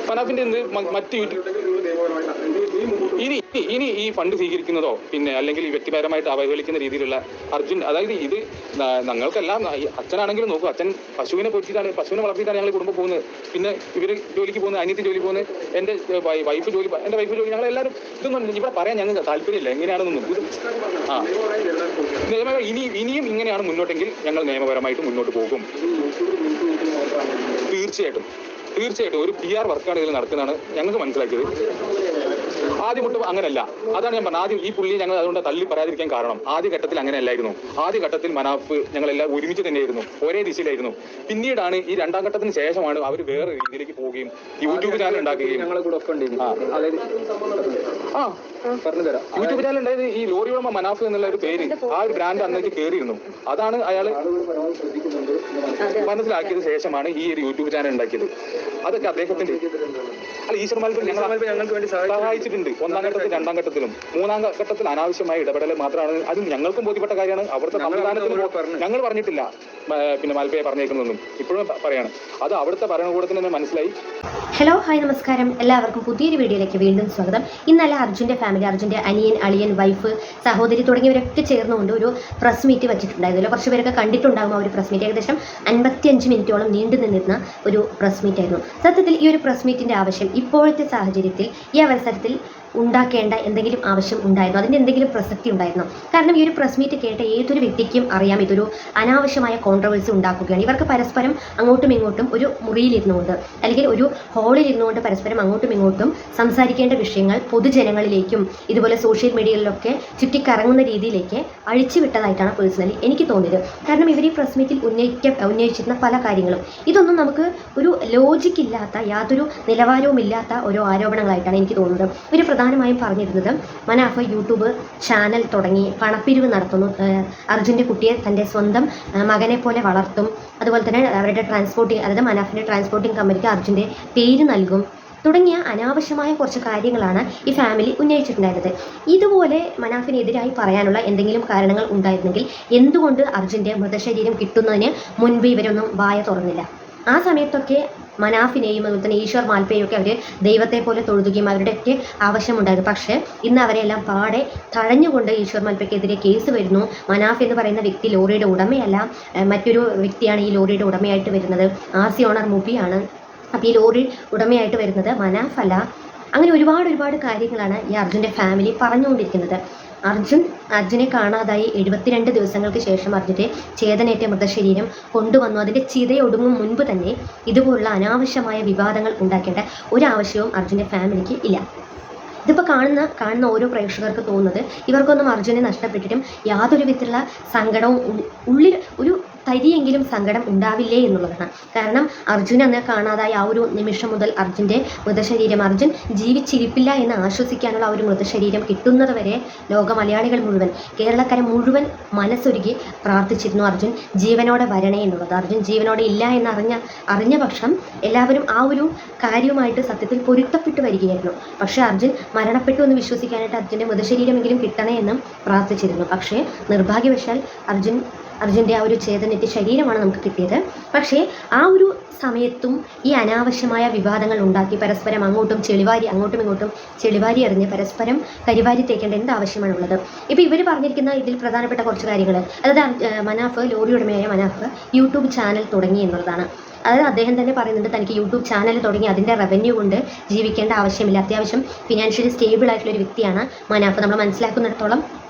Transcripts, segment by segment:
മനാഫിന്റെ മറ്റ് ഇനി ഈ ഫണ്ട് സ്വീകരിക്കുന്നതോ പിന്നെ അല്ലെങ്കിൽ ഈ വ്യക്തിപരമായിട്ട് അവഹേളിക്കുന്ന രീതിയിലുള്ള അർജുൻ, അതായത് ഇത് ഞങ്ങൾക്കെല്ലാം അച്ഛനാണെങ്കിലും നോക്കൂ, അച്ഛൻ പശുവിനെ വളർത്തിയിട്ടാണ് ഞങ്ങൾ കുടുംബം പോകുന്നത്. പിന്നെ ഇവര് ജോലിക്ക് പോകുന്നത്, അനിയത്തി ജോലി പോകുന്നത്, എൻ്റെ വൈഫ് ജോലി, ഞങ്ങളെല്ലാവരും ഇതൊന്നും ഇവിടെ പറയാൻ ഞങ്ങൾക്ക് താല്പര്യമില്ല എങ്ങനെയാണെന്നൊന്നും. ഇനിയും ഇങ്ങനെയാണ് മുന്നോട്ടെങ്കിൽ ഞങ്ങൾ നിയമപരമായിട്ട് മുന്നോട്ട് പോകും. തീർച്ചയായിട്ടും ഒരു PR വർക്കാണ് ഇതിൽ നടക്കുന്നതാണ് ഞങ്ങൾക്ക് മനസ്സിലാക്കിയത്. ആദ്യം തൊട്ട് അങ്ങനെയല്ല. അതാണ് ഞാൻ പറഞ്ഞത്. ആദ്യം ഈ പുള്ളി ഞങ്ങൾ അതുകൊണ്ട് തള്ളി പറയാതിരിക്കാൻ കാരണം ആദ്യ ഘട്ടത്തിൽ അങ്ങനെയല്ലായിരുന്നു. ആദ്യ ഘട്ടത്തിൽ മനാഫ് ഞങ്ങളെല്ലാം ഒരുമിച്ച് തന്നെയായിരുന്നു, ഒരേ ദിശയിലായിരുന്നു. പിന്നീടാണ് ഈ രണ്ടാം ഘട്ടത്തിന് ശേഷമാണ് അവർ വേറെ രീതിയിലേക്ക് പോവുകയും യൂട്യൂബ് ചാനൽ ഉണ്ടാക്കുകയും. യൂട്യൂബ് ചാനൽ ഉണ്ടായത് ഈ ലോറി ഉടമ മനാഫ് എന്നുള്ള ഒരു പേര്, ആ ഒരു ബ്രാൻഡ് അന്നേക്ക് കയറിയിരുന്നു. അതാണ് അയാൾ മനസ്സിലാക്കിയത് ശേഷമാണ് ഈ ഒരു യൂട്യൂബ് ചാനൽ ഉണ്ടാക്കിയത്. അതൊക്കെ അദ്ദേഹത്തിന്റെ ഈശ്വർ മാൽപ്പൻ ഞങ്ങൾക്ക് വേണ്ടി സഹായിച്ചിട്ടുണ്ട്. ഒന്നാം ഘട്ടത്തിൽ, രണ്ടാം ഘട്ടത്തിലും. മൂന്നാം ഘട്ടത്തിൽ അനാവശ്യമായ ഇടപെടൽ മാത്രമാണ്. അത് ഞങ്ങൾക്കും ബോധ്യപ്പെട്ട കാര്യമാണ്. അവിടുത്തെ സംവിധാനത്തിന് ഞങ്ങൾ പറഞ്ഞിട്ടില്ല പിന്നെ മാൽപ്പയെ പറഞ്ഞേക്കുന്നൊന്നും, ഇപ്പോഴും പറയാണ്. അത് അവിടുത്തെ ഭരണകൂടത്തിന് തന്നെ മനസ്സിലായി. ഹലോ, ഹായ്, നമസ്കാരം. എല്ലാവർക്കും പുതിയൊരു വീഡിയോയിലേക്ക് വീണ്ടും സ്വാഗതം. ഇന്നലെ അർജുൻ്റെ ഫാമിലി, അർജുൻ്റെ അനിയൻ, അളിയൻ, വൈഫ്, സഹോദരി തുടങ്ങിയവരൊക്കെ ചേർന്നുകൊണ്ട് ഒരു പ്രസ് മീറ്റ് വെച്ചിട്ടുണ്ടായിരുന്നു. കുറച്ച് പേരൊക്കെ കണ്ടിട്ടുണ്ടാകും ആ ഒരു പ്രസ് മീറ്റ്. ഏകദേശം 55 മിനിറ്റോളം നീണ്ടു നിന്നിരുന്ന ഒരു പ്രസ് മീറ്റ് ആയിരുന്നു. സത്യത്തിൽ ഈ ഒരു പ്രസ് മീറ്റിൻ്റെ ആവശ്യം ഇപ്പോഴത്തെ സാഹചര്യത്തിൽ, ഈ അവസരത്തിൽ ഉണ്ടാക്കേണ്ട എന്തെങ്കിലും ആവശ്യം ഉണ്ടായിരുന്നു? അതിൻ്റെ എന്തെങ്കിലും പ്രസക്തി ഉണ്ടായിരുന്നു? കാരണം ഈ ഒരു പ്രസ് മീറ്റ് കേട്ട ഏതൊരു വ്യക്തിക്കും അറിയാം ഇതൊരു അനാവശ്യമായ കോൺട്രവേഴ്സി ഉണ്ടാക്കുകയാണ്. ഇവർക്ക് പരസ്പരം അങ്ങോട്ടും ഇങ്ങോട്ടും ഒരു മുറിയിലിരുന്നുകൊണ്ട് അല്ലെങ്കിൽ ഒരു ഹാളിൽ ഇരുന്നുകൊണ്ട് പരസ്പരം അങ്ങോട്ടും ഇങ്ങോട്ടും സംസാരിക്കേണ്ട വിഷയങ്ങൾ പൊതുജനങ്ങളിലേക്കും ഇതുപോലെ സോഷ്യൽ മീഡിയകളിലൊക്കെ ചുറ്റിക്കറങ്ങുന്ന രീതിയിലേക്ക് അഴിച്ചുവിട്ടതായിട്ടാണ് പേഴ്സണലി എനിക്ക് തോന്നിയത്. കാരണം ഇവർ ഈ പ്രസ് മീറ്റിൽ ഉന്നയിച്ചിരുന്ന പല കാര്യങ്ങളും ഇതൊന്നും നമുക്ക് ഒരു ലോജിക്ക് ഇല്ലാത്ത, യാതൊരു നിലവാരവും ഇല്ലാത്ത ഓരോ ആരോപണങ്ങളായിട്ടാണ് എനിക്ക് തോന്നുന്നത്. ഒരു പ്രധാനമായും പറഞ്ഞിരുന്നത് മനാഫ് യൂട്യൂബ് ചാനൽ തുടങ്ങി പണപ്പിരിവ് നടത്തുന്നു, അർജുൻ്റെ കുട്ടിയെ തൻ്റെ സ്വന്തം മകനെ പോലെ വളർത്തും, അതുപോലെ തന്നെ അവരുടെ ട്രാൻസ്പോർട്ടിങ്, അതായത് മനാഫിൻ്റെ ട്രാൻസ്പോർട്ടിങ് കമ്പനിക്ക് അർജുൻ്റെ പേര് നൽകും തുടങ്ങിയ അനാവശ്യമായ കുറച്ച് കാര്യങ്ങളാണ് ഈ ഫാമിലി ഉന്നയിച്ചിട്ടുണ്ടായിരുന്നത്. ഇതുപോലെ മനാഫിനെതിരായി പറയാനുള്ള എന്തെങ്കിലും കാരണങ്ങൾ ഉണ്ടായിരുന്നെങ്കിൽ എന്തുകൊണ്ട് അർജുൻ്റെ മൃതശരീരം കിട്ടുന്നതിന് മുൻപ് ഇവരൊന്നും വായ തുറന്നില്ല? ആ സമയത്തൊക്കെ മനാഫിനെയും അതുപോലെ തന്നെ ഈശ്വർ മാൽപ്പയെയും ഒക്കെ അവർ ദൈവത്തെ പോലെ തൊഴുതുകയും അവരുടെയൊക്കെ ആവശ്യമുണ്ടായിരുന്നു. പക്ഷേ ഇന്ന് അവരെല്ലാം പാടെ തഴഞ്ഞുകൊണ്ട് ഈശ്വർ മാൽപ്പയ്ക്കെതിരെ കേസ് വരുന്നു. മനാഫ് എന്ന് പറയുന്ന വ്യക്തി ലോറിയുടെ ഉടമയല്ല, മറ്റൊരു വ്യക്തിയാണ് ഈ ലോറിയുടെ ഉടമയായിട്ട് വരുന്നത്. RC ഓണർ മുബിയാണ്. അപ്പോൾ ഈ ലോറി ഉടമയായിട്ട് വരുന്നത് മനാഫ് അല്ല. അങ്ങനെ ഒരുപാട് കാര്യങ്ങളാണ് ഈ അർജുൻ്റെ ഫാമിലി പറഞ്ഞുകൊണ്ടിരിക്കുന്നത്. അർജുനെ കാണാതായി 72 ദിവസങ്ങൾക്ക് ശേഷം അർജുൻ്റെ ചേതനേറ്റ മൃതശരീരം കൊണ്ടുവന്നു. അതിൻ്റെ ചിതയൊടുങ്ങും മുൻപ് തന്നെ ഇതുപോലുള്ള അനാവശ്യമായ വിവാദങ്ങൾ ഉണ്ടാക്കേണ്ട ഒരാവശ്യവും അർജുൻ്റെ ഫാമിലിക്ക് ഇല്ല. ഇതിപ്പോൾ കാണുന്ന ഓരോ പ്രേക്ഷകർക്ക് തോന്നുന്നത് ഇവർക്കൊന്നും അർജുനെ നഷ്ടപ്പെട്ടിട്ടും യാതൊരു വിധത്തിലുള്ള സങ്കടവും ഉള്ളിൽ ഒരു തരിയെങ്കിലും സങ്കടം ഉണ്ടാവില്ലേ എന്നുള്ളതാണ്. കാരണം അർജുൻ അന്ന് കാണാതായ ആ ഒരു നിമിഷം മുതൽ അർജുൻ്റെ മൃതശരീരം, അർജുൻ ജീവിച്ചിരിപ്പില്ല എന്ന് ആശ്വസിക്കാനുള്ള ആ ഒരു മൃതശരീരം കിട്ടുന്നത് വരെ ലോക മലയാളികൾ മുഴുവൻ, കേരളക്കര മുഴുവൻ മനസ്സൊരുക്കി പ്രാർത്ഥിച്ചിരുന്നു അർജുൻ ജീവനോടെ വരണേ എന്നുള്ളത്. അർജുൻ ജീവനോടെ ഇല്ല എന്ന് അറിഞ്ഞ പക്ഷം എല്ലാവരും ആ ഒരു കാര്യവുമായിട്ട് സത്യത്തിൽ പൊരുത്തപ്പെട്ടു വരികയായിരുന്നു. പക്ഷേ അർജുൻ മരണപ്പെട്ടു എന്ന് വിശ്വസിക്കാനായിട്ട് അർജുൻ്റെ മൃതശരീരമെങ്കിലും കിട്ടണേ എന്നും പ്രാർത്ഥിച്ചിരുന്നു. പക്ഷേ നിർഭാഗ്യവശാൽ അർജുൻ്റെ ആ ഒരു ചേതനേറ്റ ശരീരമാണ് നമുക്ക് കിട്ടിയത്. പക്ഷേ ആ ഒരു സമയത്തും ഈ അനാവശ്യമായ വിവാദങ്ങൾ ഉണ്ടാക്കി പരസ്പരം അങ്ങോട്ടും ഇങ്ങോട്ടും ചെളിവാരി എറിഞ്ഞ് പരസ്പരം കരിവാരി തേക്കേണ്ട എന്ത് ആവശ്യമാണുള്ളത്? ഇപ്പോൾ ഇവർ പറഞ്ഞിരിക്കുന്ന ഇതിൽ പ്രധാനപ്പെട്ട കുറച്ച് കാര്യങ്ങൾ, അതായത് മനാഫ്, ലോറി ഉടമയായ മനാഫ് യൂട്യൂബ് ചാനൽ തുടങ്ങി എന്നുള്ളതാണ്. അതായത് അദ്ദേഹം തന്നെ പറയുന്നുണ്ട് തനിക്ക് യൂട്യൂബ് ചാനൽ തുടങ്ങി അതിൻ്റെ റവന്യൂ കൊണ്ട് ജീവിക്കേണ്ട ആവശ്യമില്ല. അത്യാവശ്യം ഫിനാൻഷ്യലി സ്റ്റേബിൾ ആയിട്ടുള്ള ഒരു വ്യക്തിയാണ് മനാഫ്. നമ്മൾ മനസ്സിലാക്കുന്നിടത്തോളം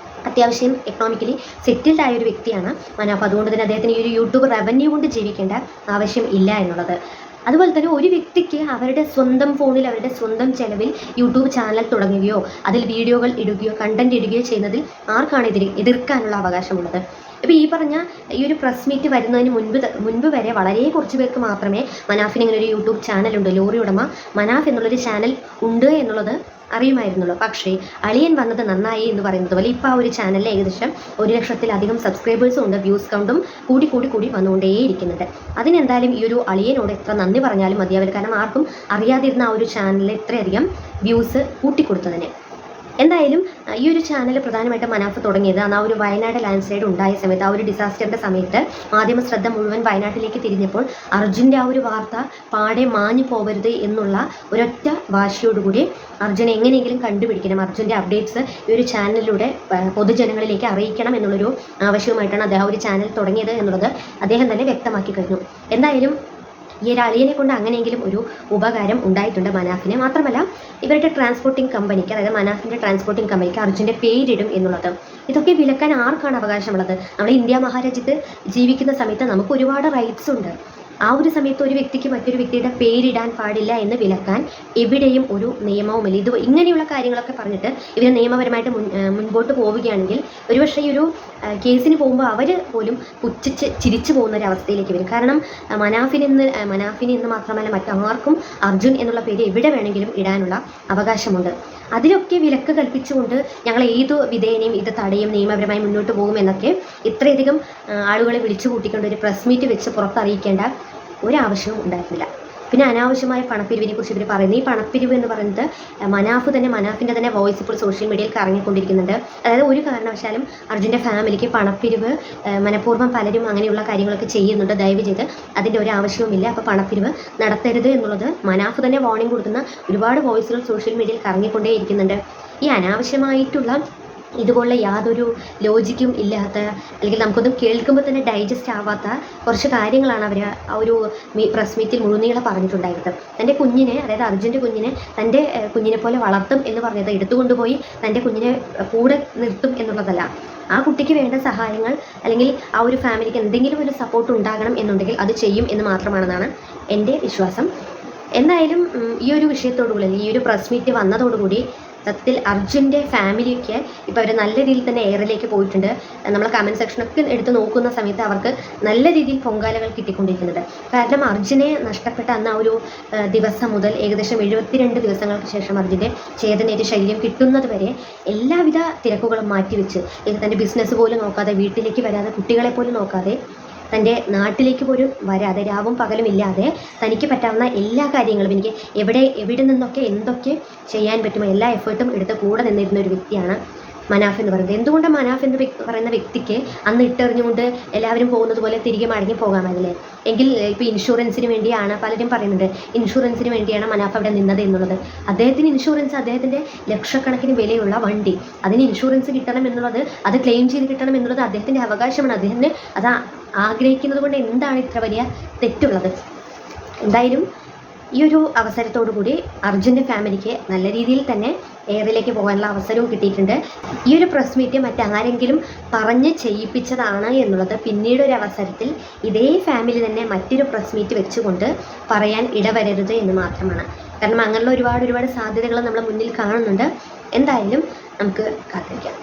അത്യാവശ്യം എക്കണോമിക്കലി സെറ്റിൽഡ് ആയ ഒരു വ്യക്തിയാണ് മനാഫ്. അതുകൊണ്ട് തന്നെ അദ്ദേഹത്തിന് ഈ ഒരു യൂട്യൂബ് റവന്യൂ കൊണ്ട് ജീവിക്കേണ്ട ആവശ്യം ഇല്ല എന്നുള്ളത്. അതുപോലെ തന്നെ ഒരു വ്യക്തിക്ക് അവരുടെ സ്വന്തം ഫോണിൽ അവരുടെ സ്വന്തം ചെലവിൽ യൂട്യൂബ് ചാനൽ തുടങ്ങുകയോ അതിൽ വീഡിയോകൾ ഇടുകയോ കണ്ടന്റ് ഇടുകയോ ചെയ്യുന്നതിൽ ആർക്കാണ് എതിർക്കാനുള്ള അവകാശമുള്ളത്? ഇപ്പോൾ ഈ പറഞ്ഞ ഈ ഒരു പ്രസ് മീറ്റ് വരുന്നതിന് മുൻപ് വരെ വളരെ കുറച്ച് പേർക്ക് മാത്രമേ മനാഫിന് ഇങ്ങനെ ഒരു യൂട്യൂബ് ചാനലുണ്ട്, ലോറി ഉടമ മനാഫ് എന്നുള്ളൊരു ചാനൽ ഉണ്ട് എന്നുള്ളത് അറിയുമായിരുന്നുള്ളൂ. പക്ഷേ അളിയൻ വന്നത് നന്നായി എന്ന് പറയുന്നത് പോലെ ഇപ്പോൾ ആ ഒരു ചാനലിൽ ഏകദേശം 1,00,000-ലധികം സബ്സ്ക്രൈബേഴ്സും ഉണ്ട്. വ്യൂസ് കൗണ്ടും കൂടി വന്നുകൊണ്ടേയിരിക്കുന്നുണ്ട്. അതിനെന്തായാലും ഈ ഒരു അളിയനോട് എത്ര നന്ദി പറഞ്ഞാലും മതിയാവില്ല. കാരണം ആർക്കും അറിയാതിരുന്ന ആ ഒരു ചാനലിൽ ഇത്രയധികം വ്യൂസ് കൂട്ടിക്കൊടുത്തതിന്. എന്തായാലും ഈ ഒരു ചാനൽ പ്രധാനമായിട്ടും മനാഫ് തുടങ്ങിയത് ആ ഒരു വയനാട് ലാൻഡ് സ്ലൈഡ് ഉണ്ടായ സമയത്ത്, ആ ഒരു ഡിസാസ്റ്ററിൻ്റെ സമയത്ത് മാധ്യമ ശ്രദ്ധ മുഴുവൻ വയനാട്ടിലേക്ക് തിരിഞ്ഞപ്പോൾ അർജുൻ്റെ ആ ഒരു വാർത്ത പാടെ മാഞ്ഞു പോകരുത് എന്നുള്ള ഒരൊറ്റ വാശിയോടുകൂടി അർജുനെ എങ്ങനെയെങ്കിലും കണ്ടുപിടിക്കണം, അർജുൻ്റെ അപ്ഡേറ്റ്സ് ഈ ഒരു ചാനലിലൂടെ പൊതുജനങ്ങളിലേക്ക് അറിയിക്കണം എന്നുള്ളൊരു ആവശ്യവുമായിട്ടാണ് അദ്ദേഹം ഒരു ചാനൽ തുടങ്ങിയത് എന്നുള്ളത് അദ്ദേഹം തന്നെ വ്യക്തമാക്കി കഴിഞ്ഞു. എന്തായാലും ഈ ഒരു അളിയനെ കൊണ്ട് അങ്ങനെയെങ്കിലും ഒരു ഉപകാരം ഉണ്ടായിട്ടുണ്ട് മനാഫിന്. മാത്രമല്ല ഇവരുടെ ട്രാൻസ്പോർട്ടിംഗ് കമ്പനിക്ക്, അതായത് മനാഫിൻ്റെ ട്രാൻസ്പോർട്ടിംഗ് കമ്പനിക്ക് അർജുൻ്റെ പേരിടും എന്നുള്ളത്, ഇതൊക്കെ വിലക്കാൻ ആർക്കാണ് അവകാശമുള്ളത്? നമ്മൾ ഇന്ത്യ മഹാരാജ്യത്ത് ജീവിക്കുന്ന സമയത്ത് നമുക്ക് ഒരുപാട് റൈറ്റ്സ് ഉണ്ട്. ആ ഒരു സമയത്ത് ഒരു വ്യക്തിക്ക് മറ്റൊരു വ്യക്തിയുടെ പേരിടാൻ പാടില്ല എന്ന് വിലക്കാൻ എവിടെയും ഒരു നിയമവുമില്ല. ഇത് ഇങ്ങനെയുള്ള കാര്യങ്ങളൊക്കെ പറഞ്ഞിട്ട് ഇവർ നിയമപരമായിട്ട് മുൻപോട്ട് പോവുകയാണെങ്കിൽ ഒരുപക്ഷെ ഈ ഒരു കേസിന് പോകുമ്പോൾ അവർ പോലും പുച്ഛിച്ച് ചിരിച്ചു പോകുന്ന ഒരു അവസ്ഥയിലേക്ക് വരും. കാരണം മനാഫിന് എന്ന് മാത്രമല്ല മറ്റാർക്കും അർജുൻ എന്നുള്ള പേര് എവിടെ വേണമെങ്കിലും ഇടാനുള്ള അവകാശമുണ്ട്. അതിലൊക്കെ വിലക്ക് കൽപ്പിച്ചുകൊണ്ട് ഞങ്ങൾ ഏതു വിധേയനെയും ഇത് തടയും, നിയമപരമായി മുന്നോട്ട് പോകുമെന്നൊക്കെ ഇത്രയധികം ആളുകളെ വിളിച്ചു കൂട്ടിക്കൊണ്ട് ഒരു പ്രസ് മീറ്റ് വെച്ച് പുറത്തറിയിക്കേണ്ട ഒരാവശ്യവും ഉണ്ടായിരുന്നില്ല. പിന്നെ അനാവശ്യമായ പണപ്പിരിവിനെ കുറിച്ച് ഇവർ പറയുന്നത്, ഈ പണപ്പിരിവ് എന്ന് പറയുന്നത് മനാഫിൻ്റെ തന്നെ വോയിസ് ഇപ്പോൾ സോഷ്യൽ മീഡിയയിൽ കറങ്ങിക്കൊണ്ടിരിക്കുന്നുണ്ട്. അതായത് ഒരു കാരണവശാലും അർജുൻ്റെ ഫാമിലിക്ക് പണപ്പിരിവ് മനഃപൂർവ്വം പലരും അങ്ങനെയുള്ള കാര്യങ്ങളൊക്കെ ചെയ്യുന്നുണ്ട്, ദയവ് ചെയ്ത് അതിൻ്റെ ഒരു ആവശ്യവുമില്ല, അപ്പോൾ പണപ്പിരിവ് നടത്തരുത് എന്നുള്ളത് മനാഫ് തന്നെ വാർണിംഗ് കൊടുക്കുന്ന ഒരുപാട് വോയിസുകൾ സോഷ്യൽ മീഡിയയിൽ കറങ്ങിക്കൊണ്ടേയിരിക്കുന്നുണ്ട്. ഈ അനാവശ്യമായിട്ടുള്ള ഇതുപോലുള്ള യാതൊരു ലോജിക്കും ഇല്ലാത്ത, അല്ലെങ്കിൽ നമുക്കൊന്നും കേൾക്കുമ്പോൾ തന്നെ ഡൈജസ്റ്റ് ആവാത്ത കുറച്ച് കാര്യങ്ങളാണ് അവർ ആ ഒരു പ്രസ് മീറ്റിൽ മുഴുനീളം പറഞ്ഞിട്ടുണ്ടായിരുന്നത്. തൻ്റെ കുഞ്ഞിനെ, അതായത് അർജുൻ്റെ കുഞ്ഞിനെ തൻ്റെ കുഞ്ഞിനെ പോലെ വളർത്തും എന്ന് പറഞ്ഞത് എടുത്തുകൊണ്ടുപോയി തൻ്റെ കുഞ്ഞിനെ കൂടെ നിർത്തും എന്നുള്ളതല്ല. ആ കുട്ടിക്ക് വേണ്ട സഹായങ്ങൾ അല്ലെങ്കിൽ ആ ഒരു ഫാമിലിക്ക് എന്തെങ്കിലും ഒരു സപ്പോർട്ട് ഉണ്ടാകണം എന്നുണ്ടെങ്കിൽ അത് ചെയ്യും എന്ന് മാത്രമാണെന്നാണ് എൻ്റെ വിശ്വാസം. എന്തായാലും ഈ ഒരു വിഷയത്തോടുകൂടി, ഈ ഒരു പ്രസ് മീറ്റ് വന്നതോടുകൂടി സത്യത്തിൽ അർജുൻ്റെ ഫാമിലിക്ക് ഇപ്പോൾ അവർ നല്ല രീതിയിൽ തന്നെ എയറിലേക്ക് പോയിട്ടുണ്ട്. നമ്മൾ കമൻറ്റ് സെക്ഷനൊക്കെ എടുത്ത് നോക്കുന്ന സമയത്ത് അവർക്ക് നല്ല രീതിയിൽ പൊങ്കാലകൾ കിട്ടിക്കൊണ്ടിരിക്കുന്നുണ്ട്. കാരണം അർജുനെ നഷ്ടപ്പെട്ട അന്ന് ആ ഒരു ദിവസം മുതൽ ഏകദേശം 72 ദിവസങ്ങൾക്ക് ശേഷം അർജുൻ്റെ ചേതനേറ്റ് ശല്യം കിട്ടുന്നത് വരെ എല്ലാവിധ തിരക്കുകളും മാറ്റിവെച്ച്, തൻ്റെ ബിസിനസ് പോലും നോക്കാതെ, വീട്ടിലേക്ക് വരാതെ, കുട്ടികളെ പോലും നോക്കാതെ, തൻ്റെ നാട്ടിലേക്ക് പോലും വരാതെ, രാവും പകലും ഇല്ലാതെ തനിക്ക് പറ്റാവുന്ന എല്ലാ കാര്യങ്ങളും, എനിക്ക് എവിടെ നിന്നൊക്കെ എന്തൊക്കെ ചെയ്യാൻ പറ്റുമോ എല്ലാ എഫേർട്ടും എടുത്ത് കൂടെ നിന്നിരുന്ന ഒരു വ്യക്തിയാണ് മനാഫ് എന്ന് പറയുന്നത്. എന്തുകൊണ്ട് മനാഫ് എന്ന് പറയുന്ന വ്യക്തിക്ക് അന്ന് ഇട്ടെറിഞ്ഞുകൊണ്ട് എല്ലാവരും പോകുന്നത് പോലെ തിരികെ മടങ്ങി പോകാമല്ലേ? എങ്കിൽ ഇപ്പോൾ ഇൻഷുറൻസിന് വേണ്ടിയാണ്, പലരും പറയുന്നുണ്ട് ഇൻഷുറൻസിന് വേണ്ടിയാണ് മനാഫ് അവിടെ നിന്നത് എന്നുള്ളത്. അദ്ദേഹത്തിന് ഇൻഷുറൻസ്, അദ്ദേഹത്തിൻ്റെ ലക്ഷക്കണക്കിന് വിലയുള്ള വണ്ടി, അതിന് ഇൻഷുറൻസ് കിട്ടണം എന്നുള്ളത്, അത് ക്ലെയിം ചെയ്ത് കിട്ടണം എന്നുള്ളത് അദ്ദേഹത്തിൻ്റെ അവകാശമാണ്. അദ്ദേഹത്തിന് അത് ആഗ്രഹിക്കുന്നത് കൊണ്ട് എന്താണ് ഇത്ര വലിയ തെറ്റുള്ളത്? എന്തായാലും ഈ ഒരു അവസരത്തോടു കൂടി അർജുൻ്റെ ഫാമിലിക്ക് നല്ല രീതിയിൽ തന്നെ എയറിലേക്ക് പോകാനുള്ള അവസരവും കിട്ടിയിട്ടുണ്ട്. ഈ ഒരു പ്രസ് മീറ്റ് മറ്റാരെങ്കിലും പറഞ്ഞ് ചെയ്യിപ്പിച്ചതാണ് എന്നുള്ളത് പിന്നീട് ഒരു അവസരത്തിൽ ഇതേ ഫാമിലി തന്നെ മറ്റൊരു പ്രസ് മീറ്റ് വെച്ചുകൊണ്ട് പറയാൻ ഇടവരരുത് എന്ന് മാത്രമാണ്. കാരണം അങ്ങനെയുള്ള ഒരുപാട് സാധ്യതകൾ നമ്മൾ മുന്നിൽ കാണുന്നുണ്ട്. എന്തായാലും നമുക്ക് കാത്തിരിക്കാം.